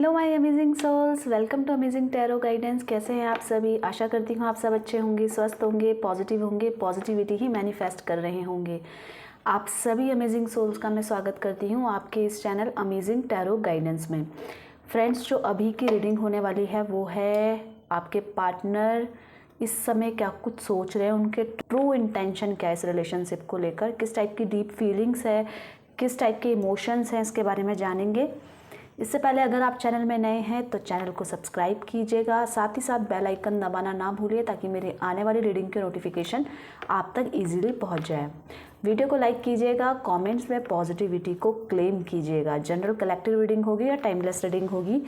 Hello my amazing souls, welcome to amazing tarot guidance. कैसे हैं आप सभी? आशा करती हूँ आप सब अच्छे होंगे, स्वस्थ होंगे, पॉजिटिव होंगे, पॉजिटिविटी ही मैनिफेस्ट कर रहे होंगे। आप सभी अमेजिंग सोल्स का मैं स्वागत करती हूँ आपके इस चैनल अमेजिंग टैरो गाइडेंस में। फ्रेंड्स, जो अभी की रीडिंग होने वाली है वो है आपके पार्टनर इस समय क्या कुछ सोच रहे हैं, उनके ट्रू इंटेंशन क्या है इस रिलेशनशिप को लेकर, किस टाइप की डीप फीलिंग्स है, किस टाइप के इमोशंस हैं, इसके बारे में जानेंगे। इससे पहले अगर आप चैनल में नए हैं तो चैनल को सब्सक्राइब कीजिएगा, साथ ही साथ बेल आइकन दबाना ना भूलिए ताकि मेरे आने वाली रीडिंग के नोटिफिकेशन आप तक इजीली पहुंच जाए। वीडियो को लाइक कीजिएगा, कमेंट्स में पॉजिटिविटी को क्लेम कीजिएगा। जनरल कलेक्टिव रीडिंग होगी या टाइमलेस रीडिंग होगी,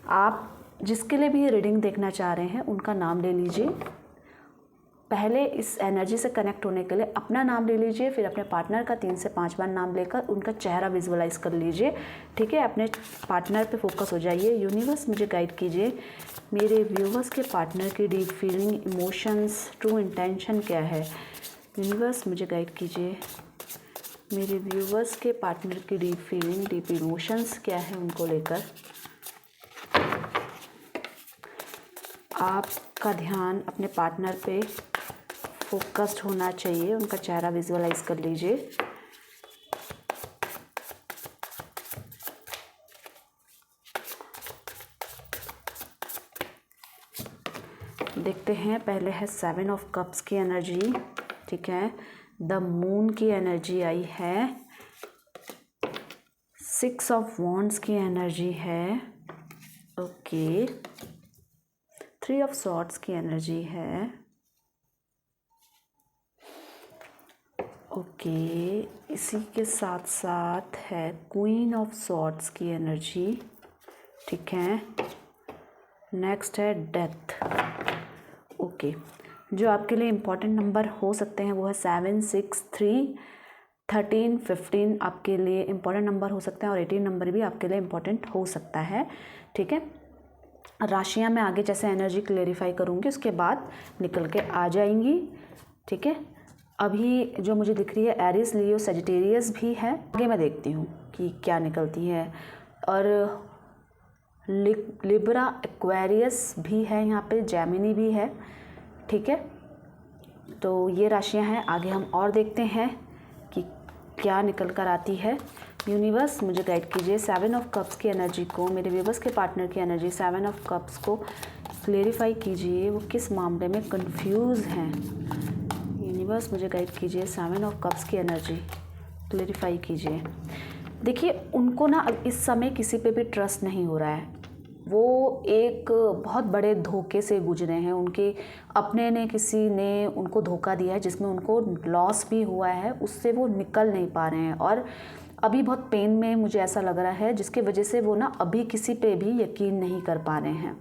आप जिसके लिए भी रीडिंग देखना चाह रहे हैं उनका नाम ले लीजिए। पहले इस एनर्जी से कनेक्ट होने के लिए अपना नाम ले लीजिए, फिर अपने पार्टनर का 3 से 5 बार नाम लेकर उनका चेहरा विजुअलाइज कर लीजिए। ठीक है, अपने पार्टनर पे फोकस हो जाइए। यूनिवर्स मुझे गाइड कीजिए, मेरे व्यूवर्स के पार्टनर की deep feeling, emotions, true intention क्या है। यूनिवर्स मुझे गाइड कीजिए, मेरे व्यूवर्स के पार्टनर की डीप फीलिंग, डीप इमोशंस क्या है उनको लेकर। आपका ध्यान अपने पार्टनर पे फोकस्ड होना चाहिए, उनका चेहरा विजुअलाइज कर लीजिए। देखते हैं, पहले है 7 ऑफ कप्स की एनर्जी। ठीक है, द मून की एनर्जी आई है, 6 ऑफ वॉन्ड्स की एनर्जी है, ओके, 3 ऑफ सॉर्ड्स की एनर्जी है, ओके, इसी के साथ साथ है क्वीन ऑफ सॉर्ड्स की एनर्जी। ठीक है, नेक्स्ट है डेथ। ओके, जो आपके लिए इम्पॉर्टेंट नंबर हो सकते हैं वो है 7, 6, 3, 13, 15 आपके लिए इम्पॉर्टेंट नंबर हो सकते हैं, और 18 नंबर भी आपके लिए इम्पॉर्टेंट हो सकता है। ठीक है, राशियाँ मैं आगे जैसे एनर्जी क्लेरिफाई करूँगी उसके बाद निकल के आ जाएंगी। ठीक है, अभी जो मुझे दिख रही है एरिस, लियो, सजिटेरियस भी है। आगे मैं देखती हूँ कि क्या निकलती है। और लिब्रा, एक्वेरियस भी है यहाँ पे, जेमिनी भी है। ठीक है, तो ये राशियाँ हैं। आगे हम और देखते हैं कि क्या निकल कर आती है। यूनिवर्स मुझे गाइड कीजिए 7 ऑफ कप्स की एनर्जी को, मेरे व्यूवर्स के पार्टनर की एनर्जी 7 ऑफ कप्स को क्लेरिफाई कीजिए। वो किस मामले में कंफ्यूज हैं। यूनिवर्स मुझे गाइड कीजिए 7 ऑफ कप्स की एनर्जी क्लेरिफाई कीजिए। देखिए, उनको ना इस समय किसी पे भी ट्रस्ट नहीं हो रहा है। वो एक बहुत बड़े धोखे से गुजरे हैं। उनके अपने ने, किसी ने उनको धोखा दिया है जिसमें उनको लॉस भी हुआ है, उससे वो निकल नहीं पा रहे हैं और अभी बहुत पेन में मुझे ऐसा लग रहा है, जिसकी वजह से वो ना अभी किसी पे भी यकीन नहीं कर पा रहे हैं।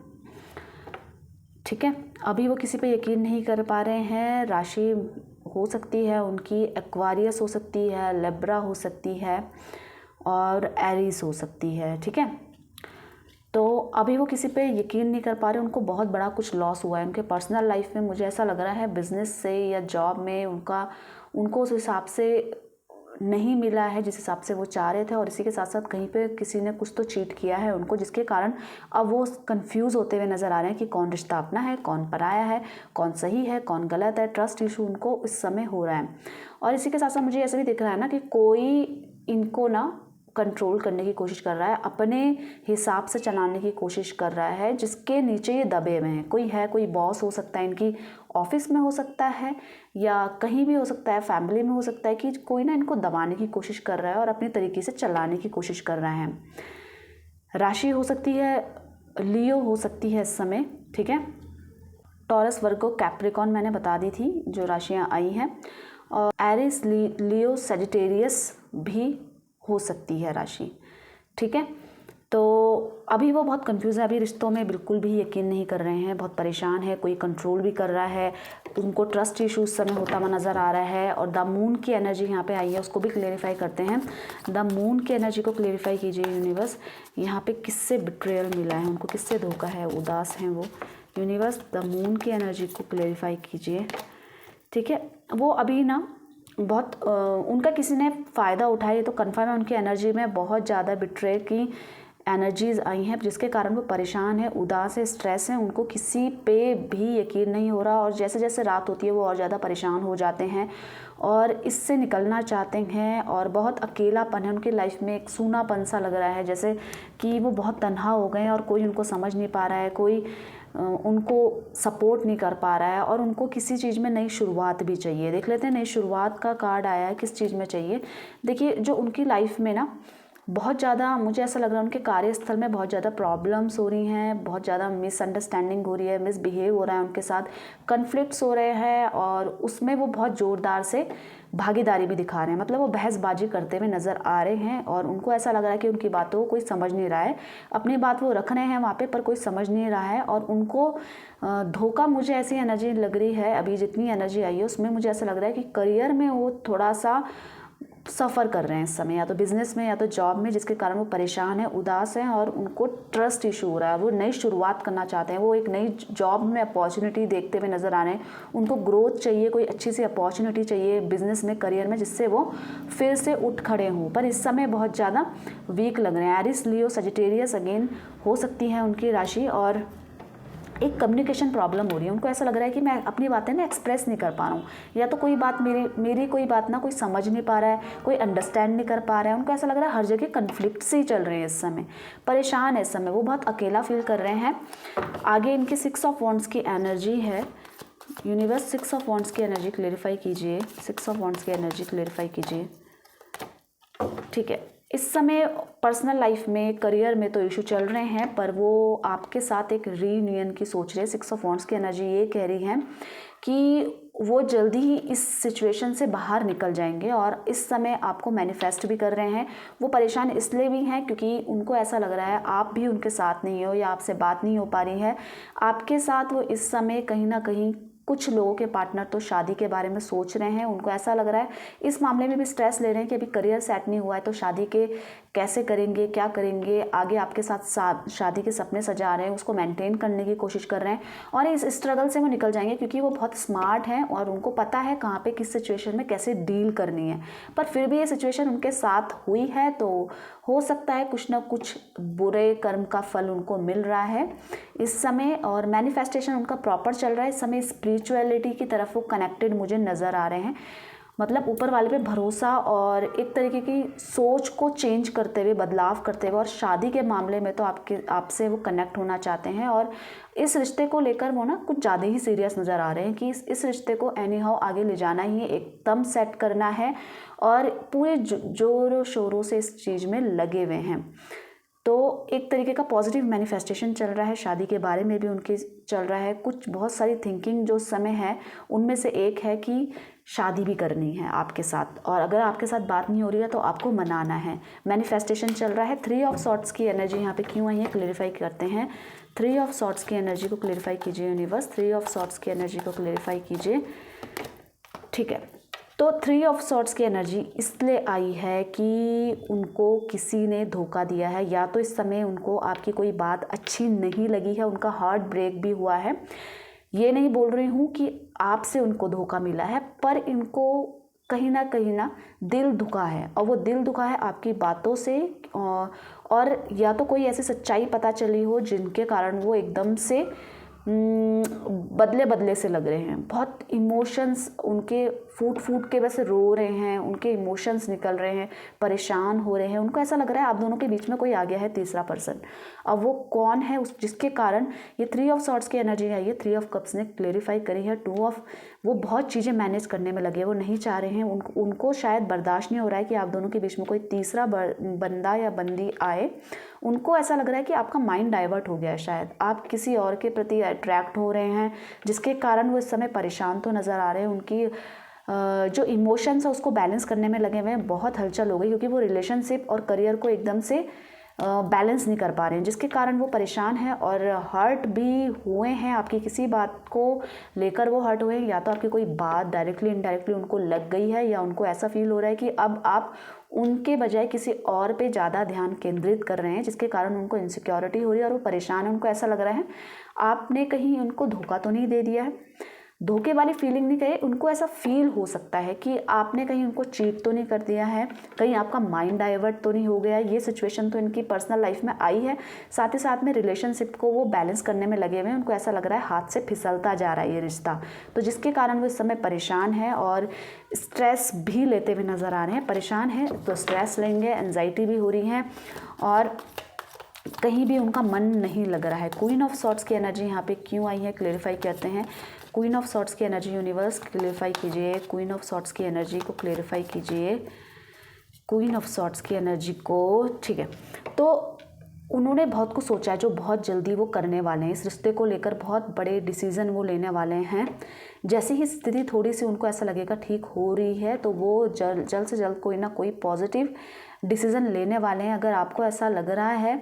ठीक है, अभी वो किसी पे यकीन नहीं कर पा रहे हैं। राशि हो सकती है उनकी एक्वारियस हो सकती है, लिब्रा हो सकती है और एरीज हो सकती है। ठीक है, तो अभी वो किसी पे यकीन नहीं कर पा रहे, उनको बहुत बड़ा कुछ लॉस हुआ है उनके पर्सनल लाइफ में। मुझे ऐसा लग रहा है बिजनेस से या जॉब में उनको उस हिसाब से नहीं मिला है जिस हिसाब से वो चाह रहे थे, और इसी के साथ साथ कहीं पे किसी ने कुछ तो चीट किया है उनको, जिसके कारण अब वो कंफ्यूज होते हुए नज़र आ रहे हैं कि कौन रिश्ता अपना है, कौन पराया है, कौन सही है, कौन गलत है। ट्रस्ट इशू उनको इस समय हो रहा है। और इसी के साथ साथ मुझे ऐसा भी दिख रहा है ना कि कोई इनको ना कंट्रोल करने की कोशिश कर रहा है, अपने हिसाब से चलाने की कोशिश कर रहा है, जिसके नीचे ये दबे हुए हैं। कोई बॉस हो सकता है इनकी, ऑफिस में हो सकता है या कहीं भी हो सकता है, फैमिली में हो सकता है, कि कोई ना इनको दबाने की कोशिश कर रहा है और अपने तरीके से चलाने की कोशिश कर रहा है। राशि हो सकती है लियो, हो सकती है इस समय। ठीक है, टॉरस, वर्गो, कैप्रिकॉन मैंने बता दी थी जो राशियाँ आई हैं, और एरिस, लियो, सजिटेरियस भी हो सकती है राशि। ठीक है, तो अभी वो बहुत कंफ्यूज है, अभी रिश्तों में बिल्कुल भी यकीन नहीं कर रहे हैं, बहुत परेशान है, कोई कंट्रोल भी कर रहा है, उनको ट्रस्ट इशू उस समय होता हुआ नज़र आ रहा है। और द मून की एनर्जी यहाँ पे आई है, उसको भी क्लेरिफाई करते हैं। द मून की एनर्जी को क्लेरिफाई कीजिए यूनिवर्स, यहाँ पे किससे बिट्रेयल मिला है उनको, किससे धोखा है, उदास हैं वो। यूनिवर्स द मून की एनर्जी को क्लेरिफाई कीजिए। ठीक है, वो अभी ना बहुत उनका किसी ने फ़ायदा उठाया, तो कन्फर्म है उनकी एनर्जी में बहुत ज़्यादा बिट्रे की एनर्जीज़ आई हैं जिसके कारण वो परेशान है, उदास है, स्ट्रेस है, उनको किसी पे भी यकीन नहीं हो रहा और जैसे जैसे रात होती है वो और ज़्यादा परेशान हो जाते हैं और इससे निकलना चाहते हैं और बहुत अकेलापन है उनकी लाइफ में, एक सूनापन सा लग रहा है जैसे कि वो बहुत तन्हा हो गए हैं और कोई उनको समझ नहीं पा रहा है, कोई उनको सपोर्ट नहीं कर पा रहा है और उनको किसी चीज़ में नई शुरुआत भी चाहिए। देख लेते हैं नई शुरुआत का कार्ड आया है, किस चीज़ में चाहिए। देखिए जो उनकी लाइफ में ना बहुत ज़्यादा मुझे ऐसा लग रहा है उनके कार्यस्थल में बहुत ज़्यादा प्रॉब्लम्स हो रही हैं, बहुत ज़्यादा मिसअंडरस्टैंडिंग हो रही है, मिसबिहेव हो रहा है उनके साथ, कन्फ्लिक्ट्स हो रहे हैं और उसमें वो बहुत ज़ोरदार से भागीदारी भी दिखा रहे हैं, मतलब वो बहसबाजी करते हुए नज़र आ रहे हैं और उनको ऐसा लग रहा है कि उनकी बातों को कोई समझ नहीं रहा है। अपनी बात वो रख रहे हैं वहाँ पे पर कोई समझ नहीं रहा है और उनको धोखा, मुझे ऐसी एनर्जी लग रही है अभी जितनी एनर्जी आई है उसमें मुझे ऐसा लग रहा है कि करियर में वो थोड़ा सा सफ़र कर रहे हैं इस समय, या तो बिज़नेस में या तो जॉब में, जिसके कारण वो परेशान हैं, उदास हैं और उनको ट्रस्ट इशू हो रहा है। वो नई शुरुआत करना चाहते हैं, वो एक नई जॉब में अपॉर्चुनिटी देखते हुए नज़र आ रहे हैं, उनको ग्रोथ चाहिए, कोई अच्छी सी अपॉर्चुनिटी चाहिए बिज़नेस में, करियर में, जिससे वो फिर से उठ खड़े हों। पर इस समय बहुत ज़्यादा वीक लग रहे हैं। एरिस, लियो, सजिटेरियस अगेन हो सकती है उनकी राशि और एक कम्युनिकेशन प्रॉब्लम हो रही है। उनको ऐसा लग रहा है कि मैं अपनी बातें ना एक्सप्रेस नहीं कर पा रहा हूँ, या तो कोई बात मेरी कोई बात ना कोई समझ नहीं पा रहा है, कोई अंडरस्टैंड नहीं कर पा रहा है। उनको ऐसा लग रहा है हर जगह कन्फ्लिक्ट से ही चल रहे हैं इस समय, परेशान है इस समय, वो बहुत अकेला फील कर रहे हैं। आगे इनकी 6 ऑफ वॉन्ड्स की एनर्जी है। यूनिवर्स 6 ऑफ वॉन्ड्स की एनर्जी क्लेरिफाई कीजिए, 6 ऑफ वॉन्ड्स की एनर्जी क्लेरिफाई कीजिए। ठीक है, इस समय पर्सनल लाइफ में, करियर में तो इशू चल रहे हैं पर वो आपके साथ एक रीयूनियन की सोच रहे हैं। 6 ऑफ वॉन्ड्स की एनर्जी ये कह रही है कि वो जल्दी ही इस सिचुएशन से बाहर निकल जाएंगे और इस समय आपको मैनिफेस्ट भी कर रहे हैं। वो परेशान इसलिए भी हैं क्योंकि उनको ऐसा लग रहा है आप भी उनके साथ नहीं हो या आपसे बात नहीं हो पा रही है आपके साथ। वो इस समय कहीं ना कहीं, कुछ लोगों के पार्टनर तो शादी के बारे में सोच रहे हैं, उनको ऐसा लग रहा है, इस मामले में भी स्ट्रेस ले रहे हैं कि अभी करियर सेट नहीं हुआ है तो शादी के कैसे करेंगे, क्या करेंगे, आगे आपके साथ शादी के सपने सजा रहे हैं, उसको मेंटेन करने की कोशिश कर रहे हैं और इस स्ट्रगल से वो निकल जाएंगे क्योंकि वो बहुत स्मार्ट हैं और उनको पता है कहाँ पे किस सिचुएशन में कैसे डील करनी है। पर फिर भी ये सिचुएशन उनके साथ हुई है तो हो सकता है कुछ ना कुछ बुरे कर्म का फल उनको मिल रहा है इस समय और मैनिफेस्टेशन उनका प्रॉपर चल रहा है इस समय। स्पिरिचुअलिटी की तरफ वो कनेक्टेड मुझे नज़र आ रहे हैं, मतलब ऊपर वाले पे भरोसा और एक तरीके की सोच को चेंज करते हुए, बदलाव करते हुए। और शादी के मामले में तो आपसे वो कनेक्ट होना चाहते हैं और इस रिश्ते को लेकर वो ना कुछ ज़्यादा ही सीरियस नज़र आ रहे हैं कि इस रिश्ते को एनी हाउ आगे ले जाना ही है, एकदम सेट करना है और पूरे जोरों शोरों से इस चीज़ में लगे हुए हैं। तो एक तरीके का पॉजिटिव मैनिफेस्टेशन चल रहा है, शादी के बारे में भी उनके चल रहा है। कुछ बहुत सारी थिंकिंग जो समय है उनमें से एक है कि शादी भी करनी है आपके साथ और अगर आपके साथ बात नहीं हो रही है तो आपको मनाना है। मैनिफेस्टेशन चल रहा है। 3 ऑफ सॉर्ट्स की एनर्जी यहाँ पे क्यों आई है क्लेरिफाई करते हैं। 3 ऑफ सॉर्ट्स की एनर्जी को क्लेरिफाई कीजिए यूनिवर्स, 3 ऑफ सॉर्ट्स की एनर्जी को क्लेरिफाई कीजिए। ठीक है, तो 3 ऑफ सॉर्ट्स की एनर्जी इसलिए आई है कि उनको किसी ने धोखा दिया है, या तो इस समय उनको आपकी कोई बात अच्छी नहीं लगी है, उनका हार्ट ब्रेक भी हुआ है। ये नहीं बोल रही हूँ कि आपसे उनको धोखा मिला है, पर इनको कहीं ना दिल दुखा है और वो दिल दुखा है आपकी बातों से और या तो कोई ऐसी सच्चाई पता चली हो जिनके कारण वो एकदम से बदले बदले से लग रहे हैं। बहुत इमोशंस उनके फूट के वैसे रो रहे हैं, उनके इमोशंस निकल रहे हैं, परेशान हो रहे हैं। उनको ऐसा लग रहा है आप दोनों के बीच में कोई आ गया है तीसरा पर्सन। अब वो कौन है जिसके कारण ये 3 ऑफ सॉर्ट्स की एनर्जी आई है, 3 ऑफ कप्स ने क्लेरिफाई करी है। 2 ऑफ, वो बहुत चीज़ें मैनेज करने में लगे, वो नहीं चाह रहे हैं, उनको शायद बर्दाश्त नहीं हो रहा है कि आप दोनों के बीच में कोई तीसरा बंदा या बंदी आए। उनको ऐसा लग रहा है कि आपका माइंड डाइवर्ट हो गया है, शायद आप किसी और के प्रति अट्रैक्ट हो रहे हैं जिसके कारण वो इस समय परेशान तो नज़र आ रहे हैं। उनकी जो इमोशंस है उसको बैलेंस करने में लगे हुए हैं। बहुत हलचल हो गई क्योंकि वो रिलेशनशिप और करियर को एकदम से बैलेंस नहीं कर पा रहे हैं जिसके कारण वो परेशान हैं और हर्ट भी हुए हैं। आपकी किसी बात को लेकर वो हर्ट हुए हैं, या तो आपकी कोई बात डायरेक्टली इनडायरेक्टली उनको लग गई है या उनको ऐसा फील हो रहा है कि अब आप उनके बजाय किसी और पे ज़्यादा ध्यान केंद्रित कर रहे हैं जिसके कारण उनको इनसिक्योरिटी हो रही है और वो परेशान है। उनको ऐसा लग रहा है आपने कहीं उनको धोखा तो नहीं दे दिया है। धोखे वाली फीलिंग नहीं कहे, उनको ऐसा फील हो सकता है कि आपने कहीं उनको चीट तो नहीं कर दिया है, कहीं आपका माइंड डाइवर्ट तो नहीं हो गया। ये सिचुएशन तो इनकी पर्सनल लाइफ में आई है। साथ ही साथ में रिलेशनशिप को वो बैलेंस करने में लगे हुए हैं। उनको ऐसा लग रहा है हाथ से फिसलता जा रहा है ये रिश्ता, तो जिसके कारण वो इस समय परेशान है और स्ट्रेस भी लेते हुए नज़र आ रहे हैं। परेशान है तो स्ट्रेस लेंगे, एंजाइटी भी हो रही है और कहीं भी उनका मन नहीं लग रहा है। क्वीन ऑफ सॉर्ट्स की एनर्जी यहाँ पे क्यों आई है, क्लेरिफाई करते हैं। क्वीन ऑफ सॉर्ट्स की एनर्जी यूनिवर्स क्लेरिफाई कीजिए। क्वीन ऑफ सॉर्ट्स की एनर्जी को क्लेरिफाई कीजिए। क्वीन ऑफ सॉर्ट्स की एनर्जी को, ठीक है। तो उन्होंने बहुत कुछ सोचा है जो बहुत जल्दी वो करने वाले हैं। इस रिश्ते को लेकर बहुत बड़े डिसीज़न वो लेने वाले हैं। जैसे ही स्थिति थोड़ी सी उनको ऐसा लगेगा ठीक हो रही है तो वो जल्द से जल्द कोई ना कोई पॉजिटिव डिसीज़न लेने वाले हैं। अगर आपको ऐसा लग रहा है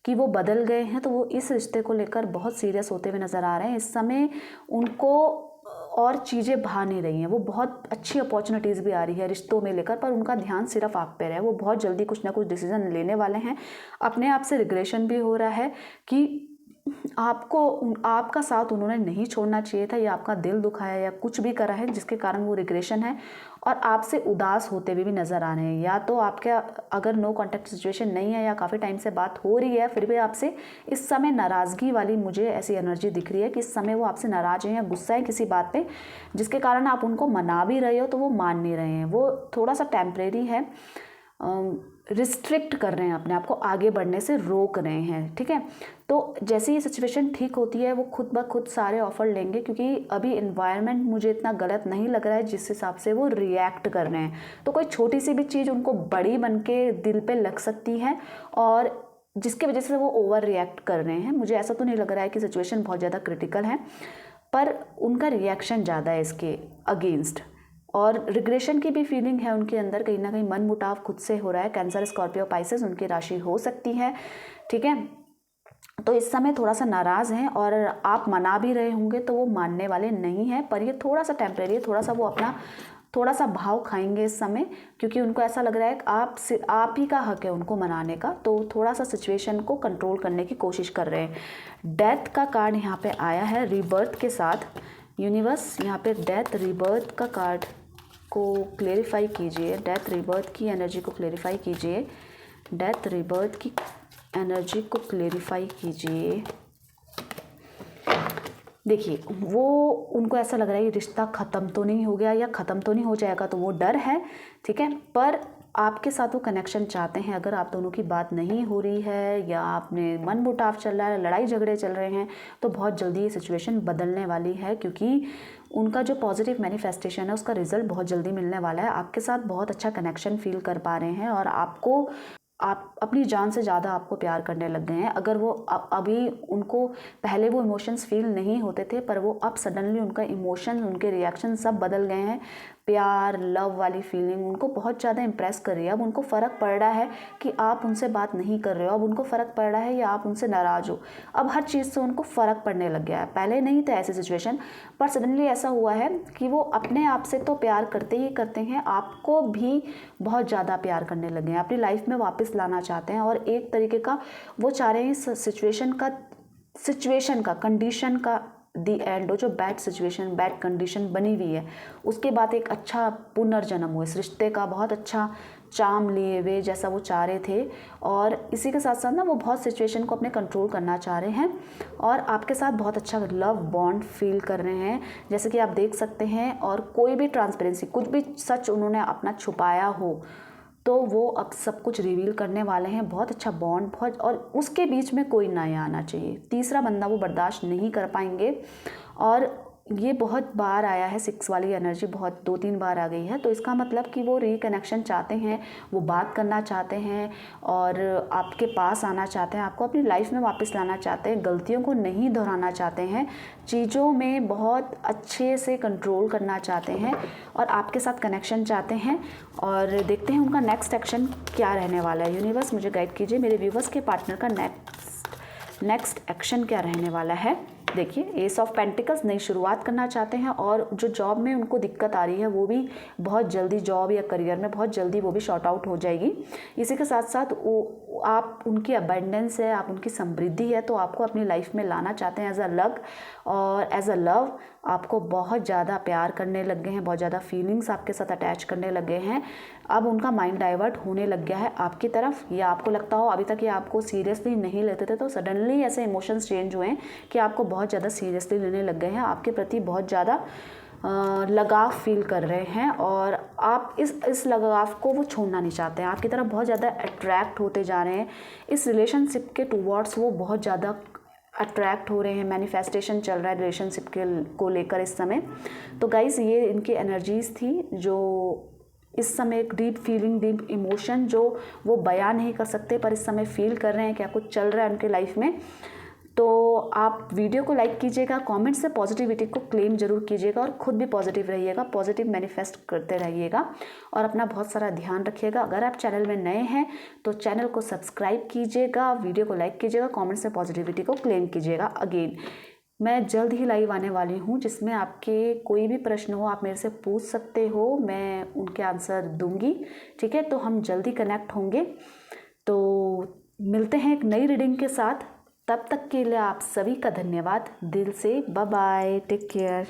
कि वो बदल गए हैं तो वो इस रिश्ते को लेकर बहुत सीरियस होते हुए नज़र आ रहे हैं। इस समय उनको और चीज़ें भा नहीं रही हैं। वो बहुत अच्छी अपॉर्चुनिटीज़ भी आ रही है रिश्तों में लेकर, पर उनका ध्यान सिर्फ आप पे है। वो बहुत जल्दी कुछ ना कुछ डिसीज़न लेने वाले हैं। अपने आप से रिग्रेशन भी हो रहा है कि आपका साथ उन्होंने नहीं छोड़ना चाहिए था, या आपका दिल दुखाया या कुछ भी करा है जिसके कारण वो रिग्रेशन है और आपसे उदास होते हुए भी नज़र आ रहे हैं। या तो आपके अगर नो कॉन्टैक्ट सिचुएशन नहीं है या काफ़ी टाइम से बात हो रही है फिर भी आपसे इस समय नाराज़गी वाली मुझे ऐसी एनर्जी दिख रही है कि इस समय वो आपसे नाराज़ हैं या गुस्सा है किसी बात पे, जिसके कारण आप उनको मना भी रहे हो तो वो मान नहीं रहे हैं। वो थोड़ा सा टेम्परेरी है, रिस्ट्रिक्ट कर रहे हैं अपने आप को, आगे बढ़ने से रोक रहे हैं, ठीक है। तो जैसे ही सिचुएशन ठीक होती है वो खुद ब खुद सारे ऑफर लेंगे, क्योंकि अभी इन्वायरमेंट मुझे इतना गलत नहीं लग रहा है जिस हिसाब से वो रिएक्ट कर रहे हैं। तो कोई छोटी सी भी चीज़ उनको बड़ी बन के दिल पे लग सकती है और जिसकी वजह से वो ओवर रिएक्ट कर रहे हैं। मुझे ऐसा तो नहीं लग रहा है कि सिचुएशन बहुत ज़्यादा क्रिटिकल है, पर उनका रिएक्शन ज़्यादा है इसके अगेंस्ट और रिग्रेशन की भी फीलिंग है उनके अंदर। कहीं ना कहीं मन मुटाव खुद से हो रहा है। कैंसर, स्कॉर्पियो, पाइसेस उनकी राशि हो सकती है, ठीक है। तो इस समय थोड़ा सा नाराज़ हैं और आप मना भी रहे होंगे तो वो मानने वाले नहीं हैं, पर ये थोड़ा सा टेम्परेरी है। थोड़ा सा वो अपना थोड़ा सा भाव खाएंगे इस समय, क्योंकि उनको ऐसा लग रहा है कि आप ही का हक है उनको मनाने का। तो थोड़ा सा सिचुएशन को कंट्रोल करने की कोशिश कर रहे हैं। डेथ का कार्ड यहाँ पे आया है रीबर्थ के साथ। यूनिवर्स यहाँ पे डेथ रीबर्थ का कार्ड को क्लेरिफाई कीजिए। डेथ रीबर्थ की एनर्जी को क्लेरिफाई कीजिए। डेथ रीबर्थ की एनर्जी को क्लेरिफाई कीजिए। देखिए वो उनको ऐसा लग रहा है ये रिश्ता ख़त्म तो नहीं हो गया या ख़त्म तो नहीं हो जाएगा, तो वो डर है, ठीक है। पर आपके साथ वो कनेक्शन चाहते हैं। अगर आप दोनों की बात नहीं हो रही है या आपने मन मुटाव चल रहा है, लड़ाई झगड़े चल रहे हैं, तो बहुत जल्दी ये सिचुएशन बदलने वाली है, क्योंकि उनका जो पॉजिटिव मैनिफेस्टेशन है उसका रिजल्ट बहुत जल्दी मिलने वाला है। आपके साथ बहुत अच्छा कनेक्शन फील कर पा रहे हैं और आप अपनी जान से ज़्यादा आपको प्यार करने लग गए हैं। अगर वो अभी उनको पहले वो इमोशंस फील नहीं होते थे, पर वो अब सडनली उनका इमोशन, उनके रिएक्शन सब बदल गए हैं। प्यार, लव वाली फीलिंग उनको बहुत ज़्यादा इम्प्रेस कर रही है। अब उनको फ़र्क पड़ रहा है कि आप उनसे बात नहीं कर रहे हो, अब उनको फ़र्क पड़ रहा है या आप उनसे नाराज़ हो। अब हर चीज़ से उनको फ़र्क पड़ने लग गया है। पहले नहीं था ऐसी सिचुएशन, पर सडनली ऐसा हुआ है कि वो अपने आप से तो प्यार करते ही करते हैं, आपको भी बहुत ज़्यादा प्यार करने लगे हैं, अपनी लाइफ में वापस लाना चाहते हैं। और एक तरीके का वो चाह रहे हैं सिचुएशन का कंडीशन का दी एंड हो। जो बैड सिचुएशन, बैड कंडीशन बनी हुई है, उसके बाद एक अच्छा पुनर्जन्म हो इस रिश्ते का, बहुत अच्छा चाम लिए हुए जैसा वो चाह रहे थे। और इसी के साथ साथ ना वो बहुत सिचुएशन को अपने कंट्रोल करना चाह रहे हैं और आपके साथ बहुत अच्छा लव बॉन्ड फील कर रहे हैं, जैसे कि आप देख सकते हैं। और कोई भी ट्रांसपेरेंसी, कुछ भी सच उन्होंने अपना छुपाया हो तो वो अब सब कुछ रिवील करने वाले हैं। बहुत अच्छा बॉन्ड, बहुत, और उसके बीच में कोई नया आना चाहिए। तीसरा बंदा वो बर्दाश्त नहीं कर पाएंगे। और ये बहुत बार आया है, 6 वाली एनर्जी बहुत 2-3 बार आ गई है, तो इसका मतलब कि वो रिकनेक्शन चाहते हैं, वो बात करना चाहते हैं और आपके पास आना चाहते हैं, आपको अपनी लाइफ में वापस लाना चाहते हैं, गलतियों को नहीं दोहराना चाहते हैं, चीज़ों में बहुत अच्छे से कंट्रोल करना चाहते हैं और आपके साथ कनेक्शन चाहते हैं। और देखते हैं उनका नेक्स्ट एक्शन क्या रहने वाला है। यूनिवर्स मुझे गाइड कीजिए, मेरे व्यूवर्स के पार्टनर का नेक्स्ट एक्शन क्या रहने वाला है। देखिए एस ऑफ पेंटिकल्स, नई शुरुआत करना चाहते हैं और जो जॉब में उनको दिक्कत आ रही है वो भी बहुत जल्दी, जॉब या करियर में बहुत जल्दी वो भी शॉर्ट आउट हो जाएगी। इसी के साथ साथ वो आप उनकी अबंडेंस है, आप उनकी समृद्धि है तो आपको अपनी लाइफ में लाना चाहते हैं एज अ लक, और एज अ लव आपको बहुत ज़्यादा प्यार करने लग गए हैं, बहुत ज़्यादा फीलिंग्स आपके साथ अटैच करने लगे हैं। अब उनका माइंड डाइवर्ट होने लग गया है आपकी तरफ, या आपको लगता हो अभी तक ये आपको सीरियसली नहीं लेते थे तो सडनली ऐसे इमोशंस चेंज हुए हैं कि आपको बहुत ज़्यादा सीरियसली लेने लग गए हैं, आपके प्रति बहुत ज़्यादा लगाव फील कर रहे हैं और आप इस लगाव को वो छोड़ना नहीं चाहते हैं, आपकी तरफ बहुत ज़्यादा अट्रैक्ट होते जा रहे हैं। इस रिलेशनशिप के टूवर्ड्स वो बहुत ज़्यादा अट्रैक्ट हो रहे हैं, मैनिफेस्टेशन चल रहा है रिलेशनशिप को लेकर इस समय। तो गाइस ये इनकी एनर्जीज़ थी जो इस समय एक डीप फीलिंग, डीप इमोशन जो वो बयान नहीं कर सकते पर इस समय फील कर रहे हैं, क्या कुछ चल रहा है उनके लाइफ में। तो आप वीडियो को लाइक कीजिएगा, कमेंट से पॉजिटिविटी को क्लेम जरूर कीजिएगा और ख़ुद भी पॉजिटिव रहिएगा, पॉजिटिव मैनिफेस्ट करते रहिएगा और अपना बहुत सारा ध्यान रखिएगा। अगर आप चैनल में नए हैं तो चैनल को सब्सक्राइब कीजिएगा, वीडियो को लाइक कीजिएगा, कमेंट से पॉजिटिविटी को क्लेम कीजिएगा। अगेन मैं जल्द ही लाइव आने वाली हूँ जिसमें आपके कोई भी प्रश्न हो आप मेरे से पूछ सकते हो, मैं उनके आंसर दूंगी। ठीक है, तो हम जल्दी कनेक्ट होंगे। तो मिलते हैं एक नई रीडिंग के साथ, तब तक के लिए आप सभी का धन्यवाद दिल से। Bye bye, take care.